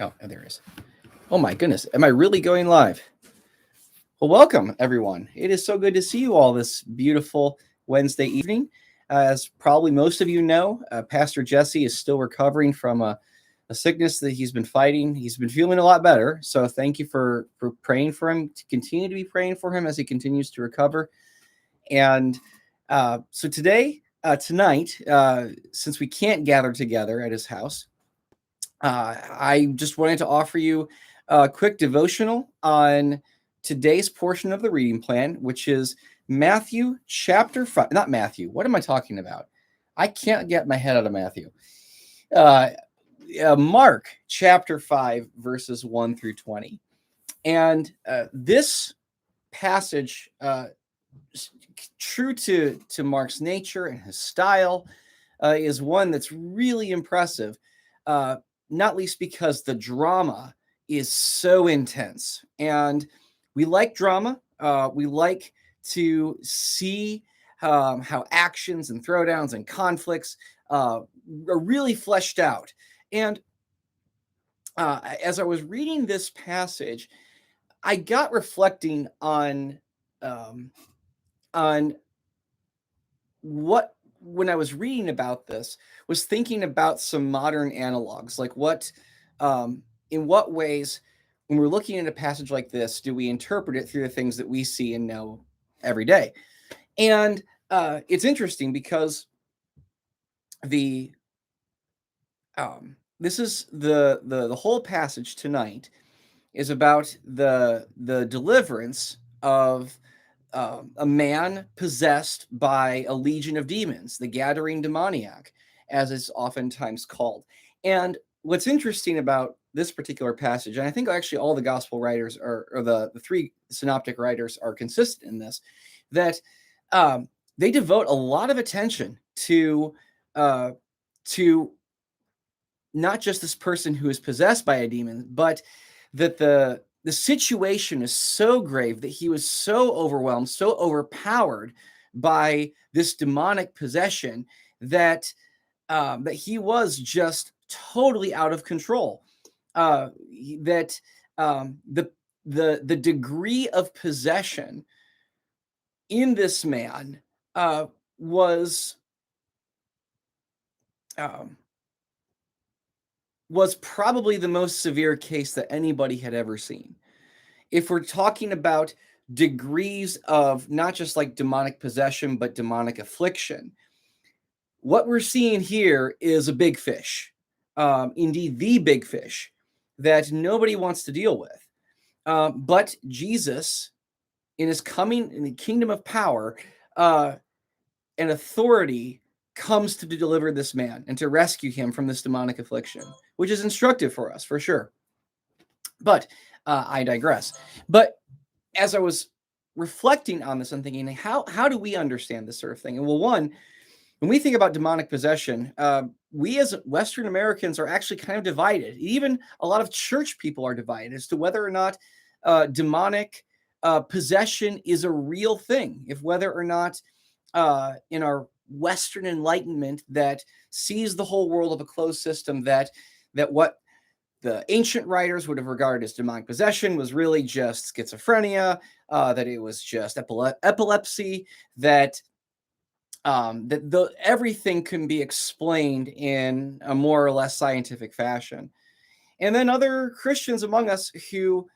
Oh, there it is. Oh my goodness. Am I really going live? Well, welcome everyone. It is so good to see you all this beautiful Wednesday evening. As probably most of you know, Pastor Jesse is still recovering from a sickness that he's been fighting. He's been feeling a lot better. So thank you for praying for him, to continue to be praying for him as he continues to recover. And so tonight, since we can't gather together at his house, I just wanted to offer you a quick devotional on today's portion of the reading plan, which is Matthew chapter 5. Not Matthew. What am I talking about? I can't get my head out of Matthew. Mark chapter 5, verses 1 through 20. And this passage, true to Mark's nature and his style, is one that's really impressive. Not least because the drama is so intense. And we like drama. We like to see how actions and throwdowns and conflicts are really fleshed out. And as I was reading this passage, I got reflecting on what, when I was reading about this, was thinking about some modern analogs, like in what ways, when we're looking at a passage like this, do we interpret it through the things that we see and know every day? And it's interesting because this is the whole passage tonight is about the deliverance of a man possessed by a legion of demons, the gathering demoniac, as it's oftentimes called. And what's interesting about this particular passage, and I think actually all the gospel writers or the three synoptic writers are consistent in this, that they devote a lot of attention to not just this person who is possessed by a demon, but that the situation is so grave, that he was so overwhelmed, so overpowered by this demonic possession, that that he was just totally out of control. That the degree of possession in this man was probably the most severe case that anybody had ever seen. If we're talking about degrees of not just like demonic possession, but demonic affliction, what we're seeing here is a big fish. Indeed, the big fish that nobody wants to deal with. But Jesus, in his coming in the kingdom of power and authority, comes to deliver this man and to rescue him from this demonic affliction, which is instructive for us, for sure. But I digress. But as I was reflecting on this, I'm thinking, how do we understand this sort of thing? And well, one, when we think about demonic possession, we as Western Americans are actually kind of divided. Even a lot of church people are divided as to whether or not demonic possession is a real thing, if whether or not in our Western Enlightenment that sees the whole world of a closed system, that what the ancient writers would have regarded as demonic possession was really just schizophrenia, that it was just epilepsy, that everything can be explained in a more or less scientific fashion. And then other Christians among us who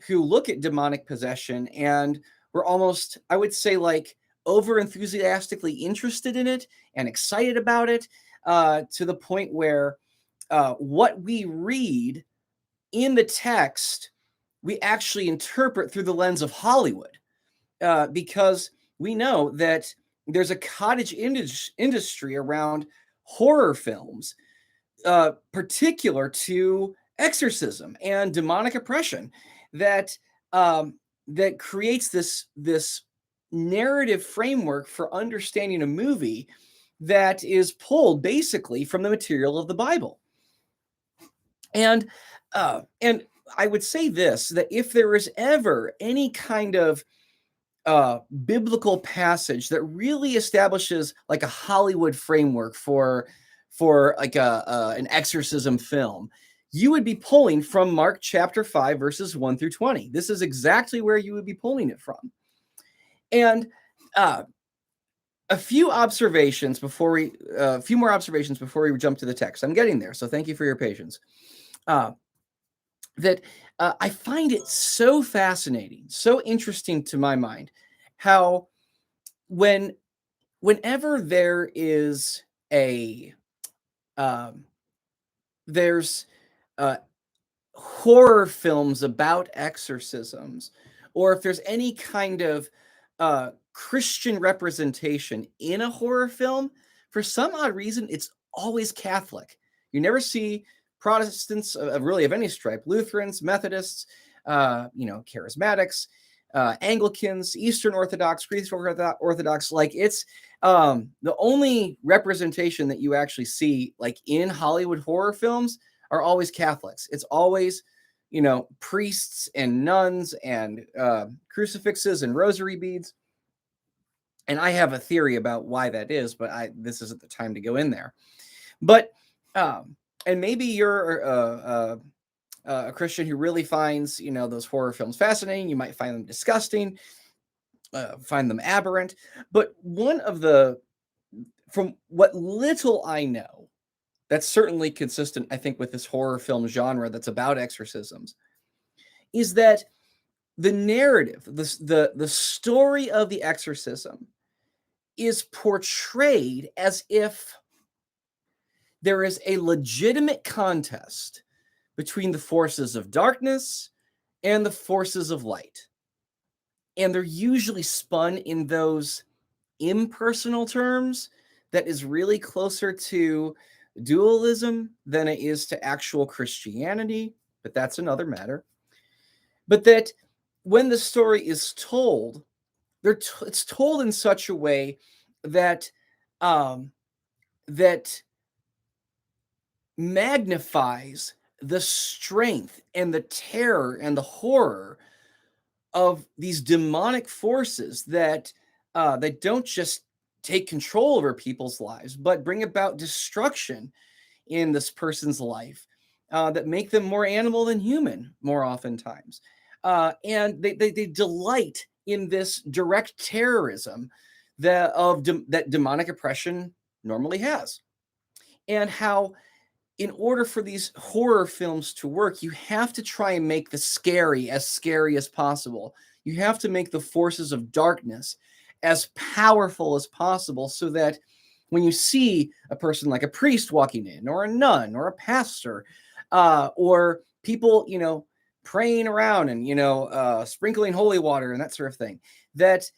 look at demonic possession and were almost, I would say, like over enthusiastically interested in it and excited about it, to the point where what we read in the text, we actually interpret through the lens of Hollywood, because we know that there's a cottage industry around horror films, particular to exorcism and demonic oppression, that creates this narrative framework for understanding a movie that is pulled basically from the material of the Bible. And I would say this, that if there is ever any kind of biblical passage that really establishes like a Hollywood framework for like an exorcism film, you would be pulling from Mark chapter 5, verses 1 through 20. This is exactly where you would be pulling it from. And a few more observations before we jump to the text. I'm getting there, so thank you for your patience. I find it so fascinating, so interesting to my mind, how whenever there is there's horror films about exorcisms, or if there's any kind of Christian representation in a horror film, for some odd reason, it's always Catholic. You never see Protestants really of any stripe, Lutherans, Methodists, Charismatics, Anglicans, Eastern Orthodox, Greek Orthodox. Like, it's the only representation that you actually see, like, in Hollywood horror films, are always Catholics. It's always, priests and nuns and crucifixes and rosary beads. And I have a theory about why that is, but this isn't the time to go in there. But and maybe you're a Christian who really finds, those horror films fascinating. You might find them disgusting, find them aberrant. But from what little I know, that's certainly consistent, I think, with this horror film genre that's about exorcisms, is that the narrative, the story of the exorcism is portrayed as if there is a legitimate contest between the forces of darkness and the forces of light. And they're usually spun in those impersonal terms that is really closer to dualism than it is to actual Christianity, but that's another matter. But that when the story is told, it's told in such a way that that magnifies the strength and the terror and the horror of these demonic forces that don't just take control over people's lives, but bring about destruction in this person's life, that make them more animal than human more oftentimes. And they delight in this direct terrorism that demonic oppression normally has. And how, in order for these horror films to work, you have to try and make the scary as possible. You have to make the forces of darkness as powerful as possible, so that when you see a person like a priest walking in, or a nun, or a pastor, or people, praying around and, sprinkling holy water and that sort of thing, that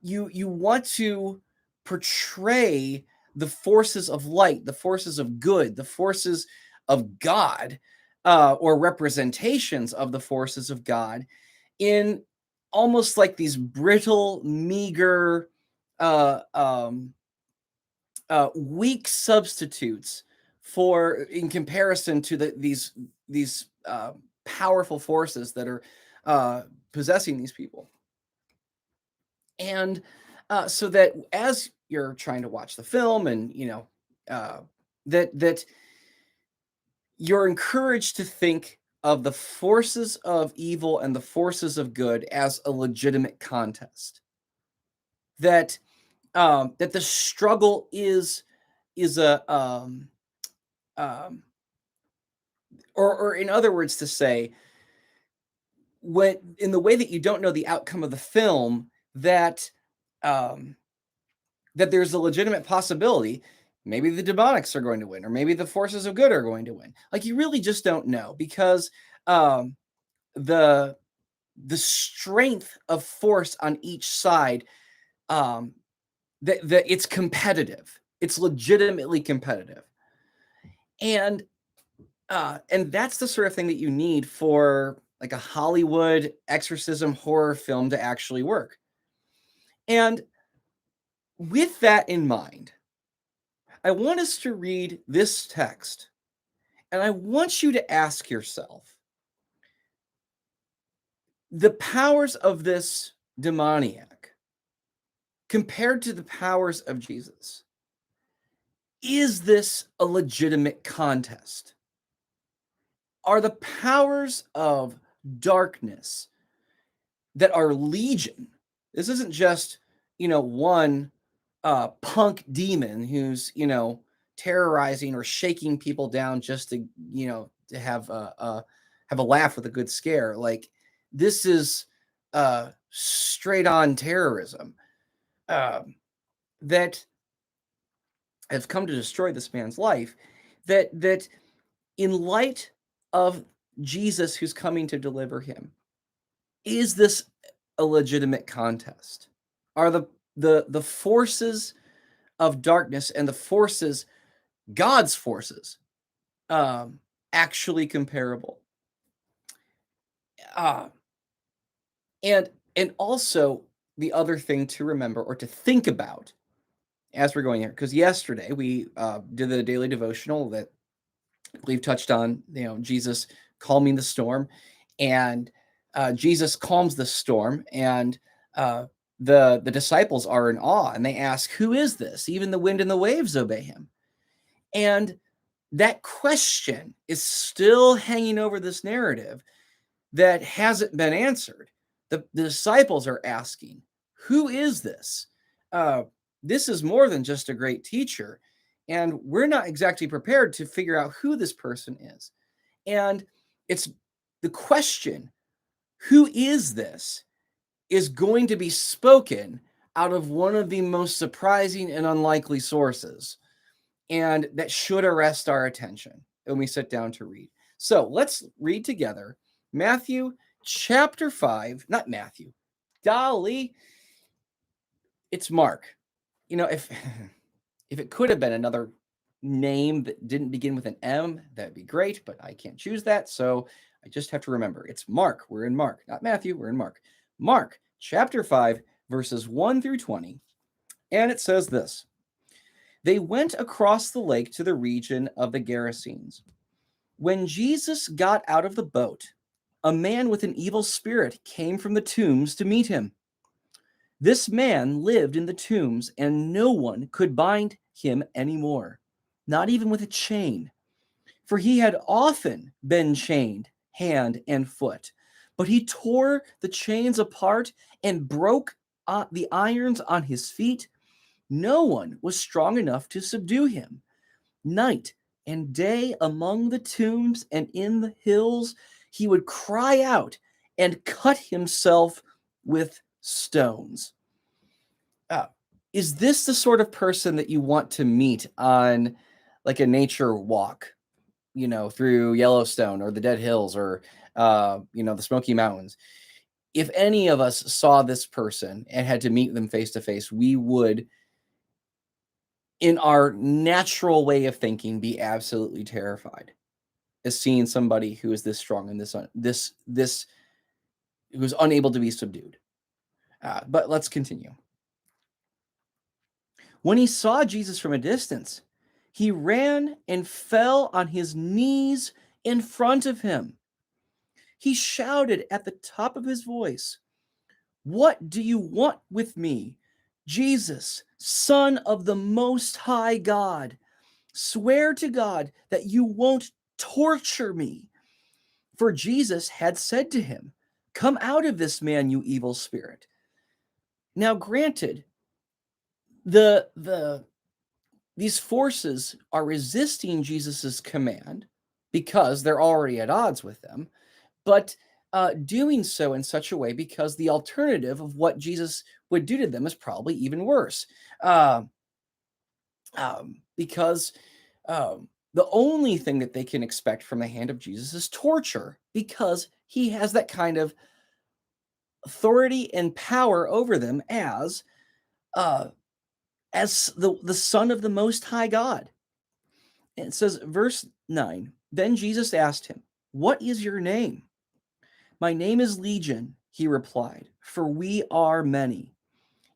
you want to portray the forces of light, the forces of good, the forces of God, or representations of the forces of God, in almost like these brittle, meager, weak substitutes in comparison to these powerful forces that are possessing these people. And so that as you're trying to watch the film, and that you're encouraged to think of the forces of evil and the forces of good as a legitimate contest. That the struggle is a or in other words, to say, when in the way that you don't know the outcome of the film, that that there's a legitimate possibility maybe the demonics are going to win, or maybe the forces of good are going to win. Like, you really just don't know, because the strength of force on each side, that it's competitive. It's legitimately competitive. And that's the sort of thing that you need for, like, a Hollywood exorcism horror film to actually work. And with that in mind, I want us to read this text, and I want you to ask yourself, the powers of this demoniac compared to the powers of Jesus, is this a legitimate contest? are the powers of darkness that are legion. This isn't just, one punk demon who's, terrorizing or shaking people down just to, to have a laugh with a good scare. Like, this is straight on terrorism that has come to destroy this man's life. That in light of Jesus who's coming to deliver him, is this a legitimate contest? Are the forces of darkness and the forces, God's forces, actually comparable? Uh, and also the other thing to remember or to think about as we're going here, because yesterday we did the daily devotional that I believe touched on, Jesus calming the storm, and Jesus calms the storm, and the disciples are in awe, and they ask, "Who is this? Even the wind and the waves obey him." And that question is still hanging over this narrative that hasn't been answered. The disciples are asking, "Who is this?" Uh, this is more than just a great teacher, and we're not exactly prepared to figure out who this person is. And it's the question, who is this, is going to be spoken out of one of the most surprising and unlikely sources. And that should arrest our attention when we sit down to read. So let's read together Matthew chapter 5, not Matthew, golly, it's Mark. If if it could have been another name that didn't begin with an M, that'd be great, but I can't choose that. So I just have to remember it's Mark. We're in Mark, not Matthew. We're in Mark. Mark chapter 5, verses 1 through 20. And it says this: They went across the lake to the region of the Gerasenes. When Jesus got out of the boat, a man with an evil spirit came from the tombs to meet him. This man lived in the tombs, and no one could bind him anymore, not even with a chain, for he had often been chained hand and foot. But he tore the chains apart and broke the irons on his feet. No one was strong enough to subdue him. Night and day among the tombs and in the hills, he would cry out and cut himself with stones. Uh, is this the sort of person that you want to meet on like a nature walk, through Yellowstone or the Dead Hills or, the Smoky Mountains? If any of us saw this person and had to meet them face to face, we would, in our natural way of thinking, be absolutely terrified as seeing somebody who is this strong and this who's unable to be subdued. But let's continue. When he saw Jesus from a distance, he ran and fell on his knees in front of him. He shouted at the top of his voice, "What do you want with me, Jesus, Son of the Most High God? Swear to God that you won't torture me." For Jesus had said to him, "Come out of this man, you evil spirit." Now, granted, these forces are resisting Jesus's command because they're already at odds with them, but doing so in such a way because the alternative of what Jesus would do to them is probably even worse. Because the only thing that they can expect from the hand of Jesus is torture, because he has that kind of authority and power over them as the Son of the Most High God. And it says, verse 9, then Jesus asked him, "What is your name?" "My name is Legion," he replied, "for we are many."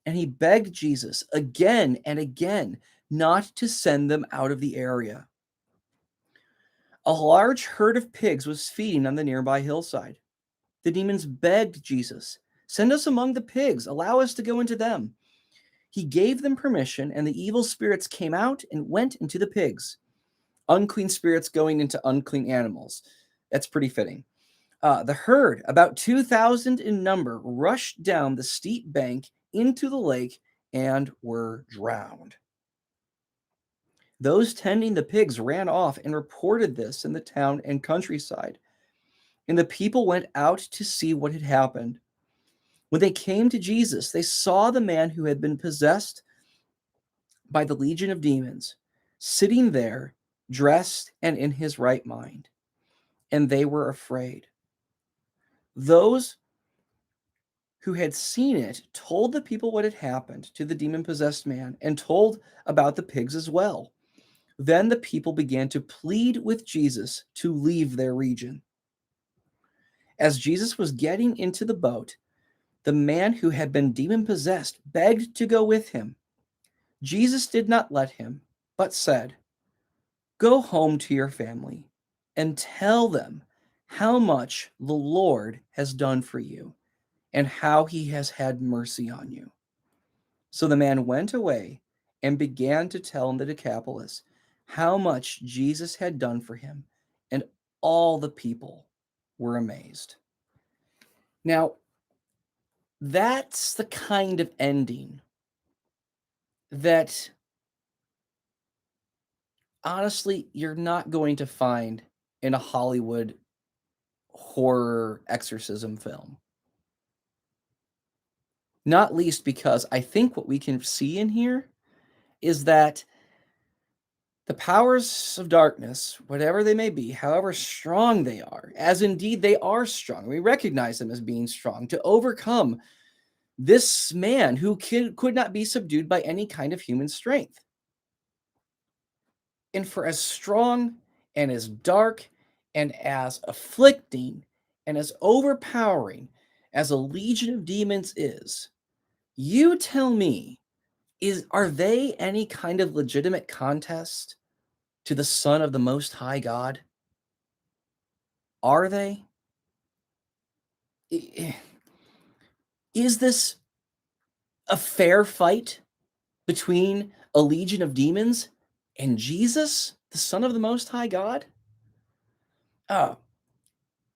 And he begged Jesus again and again not to send them out of the area. A large herd of pigs was feeding on the nearby hillside. The demons begged Jesus, "Send us among the pigs, allow us to go into them." He gave them permission, and the evil spirits came out and went into the pigs. Unclean spirits going into unclean animals. That's pretty fitting. The herd, about 2,000 in number, rushed down the steep bank into the lake and were drowned. Those tending the pigs ran off and reported this in the town and countryside, and the people went out to see what had happened. When they came to Jesus, they saw the man who had been possessed by the legion of demons sitting there, dressed and in his right mind, and they were afraid. Those who had seen it told the people what had happened to the demon possessed man and told about the pigs as well. Then the people began to plead with Jesus to leave their region. As Jesus was getting into the boat, the man who had been demon possessed begged to go with him. Jesus did not let him, but said, "Go home to your family and tell them how much the Lord has done for you and how he has had mercy on you." So the man went away and began to tell in the Decapolis how much Jesus had done for him, and all the people were amazed. Now, that's the kind of ending that honestly you're not going to find in a Hollywood horror exorcism film. Not least because I think what we can see in here is that the powers of darkness, whatever they may be, however strong they are, as indeed they are strong, we recognize them as being strong, to overcome this man who could not be subdued by any kind of human strength. And for as strong and as dark and as afflicting and as overpowering as a legion of demons is, you tell me, are they any kind of legitimate contest to the Son of the Most High God? Are they? Is this a fair fight between a legion of demons and Jesus, the Son of the Most High God? Uh,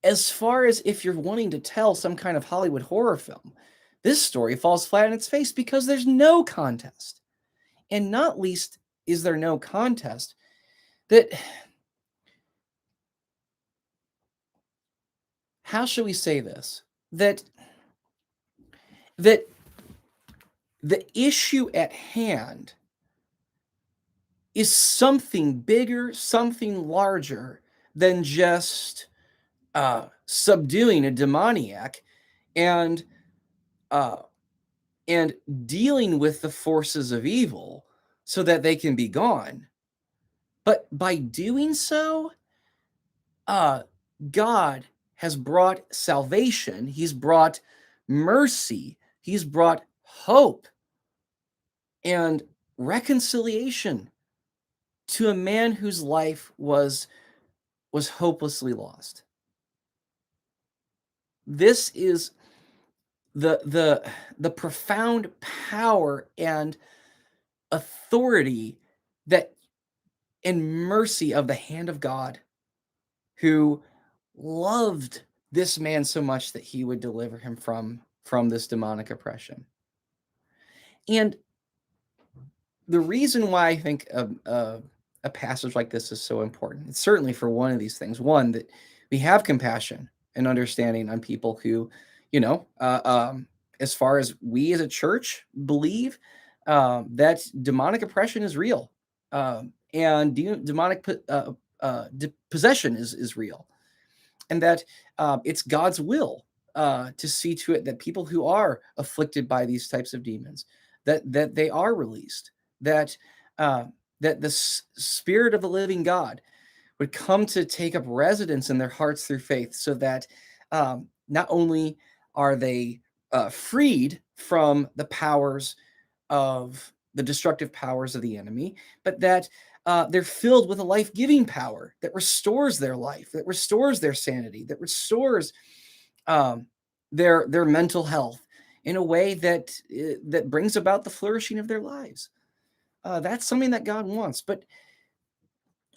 as far as if you're wanting to tell some kind of Hollywood horror film, this story falls flat on its face because there's no contest. And not least is there no contest that, how shall we say this? That the issue at hand is something bigger, something larger than just subduing a demoniac and uh, and dealing with the forces of evil so that they can be gone. But by doing so, God has brought salvation. He's brought mercy. He's brought hope and reconciliation to a man whose life was hopelessly lost. This is the profound power and authority that and mercy of the hand of God, who loved this man so much that he would deliver him from this demonic oppression. And the reason why I think a passage like this is so important, it's certainly for one of these things. One, that we have compassion and understanding on people who, as far as we as a church believe, that demonic oppression is real, and demonic possession is real, and that it's God's will to see to it that people who are afflicted by these types of demons, that they are released, that that the Spirit of the living God would come to take up residence in their hearts through faith, so that not only are they freed from the powers of the destructive powers of the enemy, but that they're filled with a life-giving power that restores their life, that restores their sanity, that restores their mental health in a way that that brings about the flourishing of their lives. That's something that God wants. But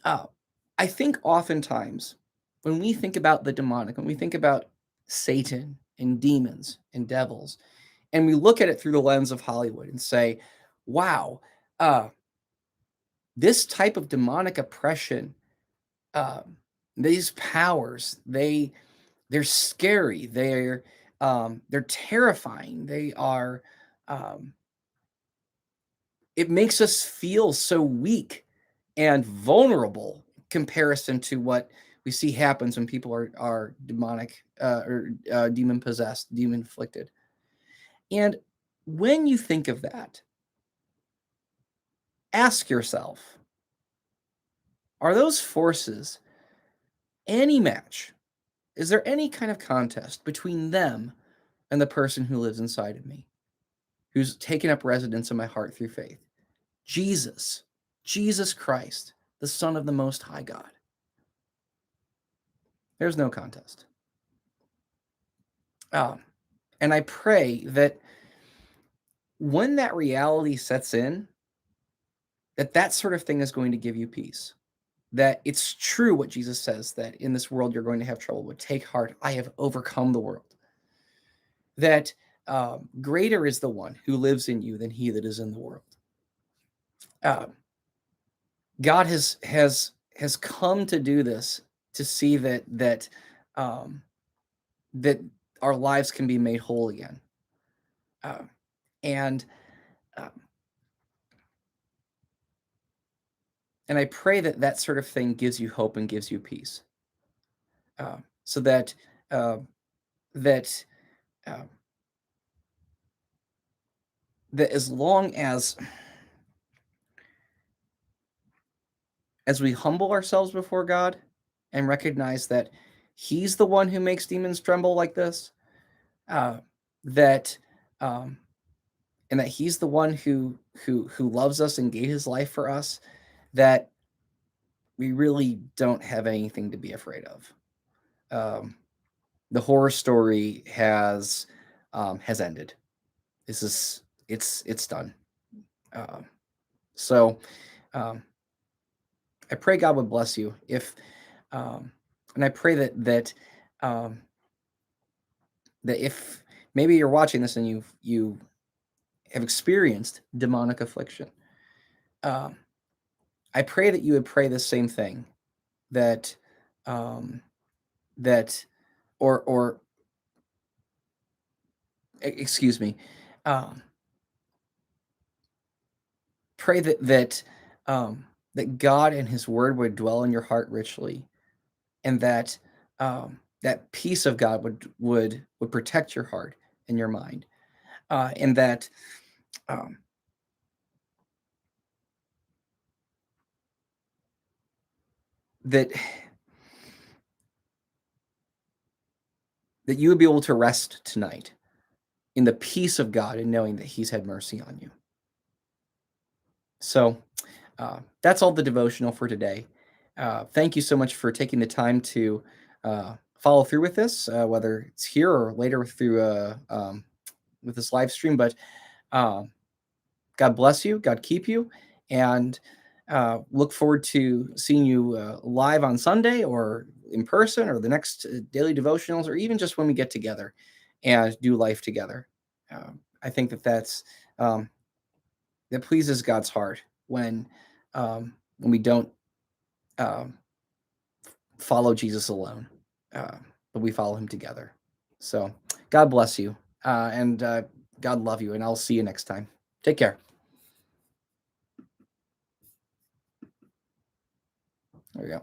I think oftentimes when we think about the demonic, when we think about Satan and demons and devils, and we look at it through the lens of Hollywood and say, wow, uh, this type of demonic oppression, um, these powers, they're scary, they're terrifying, they are um, it makes us feel so weak and vulnerable comparison to what we see happens when people are demonic or demon possessed, demon afflicted. And when you think of that, ask yourself, are those forces any match? Is there any kind of contest between them and the person who lives inside of me, who's taken up residence in my heart through faith? Jesus, Jesus Christ, the Son of the Most High God. There's no contest. And I pray that when that reality sets in, that sort of thing is going to give you peace. That it's true what Jesus says, that in this world you're going to have trouble, but take heart, I have overcome the world. That greater is the one who lives in you than he that is in the world. God has come to do this, to see that um, that our lives can be made whole again. And um, and I pray that sort of thing gives you hope and gives you peace, so that uh, that uh, that as long as we humble ourselves before God and recognize that He's the one who makes demons tremble like this, uh, that um, and that He's the one who loves us and gave His life for us, that we really don't have anything to be afraid of. The horror story has ended. It's done. Um, so um, I pray God would bless you if, and I pray um, that if maybe you're watching this and you have experienced demonic affliction, um, I pray that you would pray the same thing, that um, that or excuse me, um, pray um, that God and His Word would dwell in your heart richly, and that that peace of God would protect your heart and your mind, and um, that that you would be able to rest tonight in the peace of God and knowing that He's had mercy on you. So that's all the devotional for today. Thank you so much for taking the time to follow through with this, whether it's here or later through with this live stream. But um, God bless you, God keep you, and look forward to seeing you live on Sunday or in person or the next daily devotionals, or even just when we get together and do life together. I think um, that pleases God's heart when we don't um, follow Jesus alone, uh, but we follow Him together. So God bless you, and God love you, and I'll see you next time. Take care. There we go.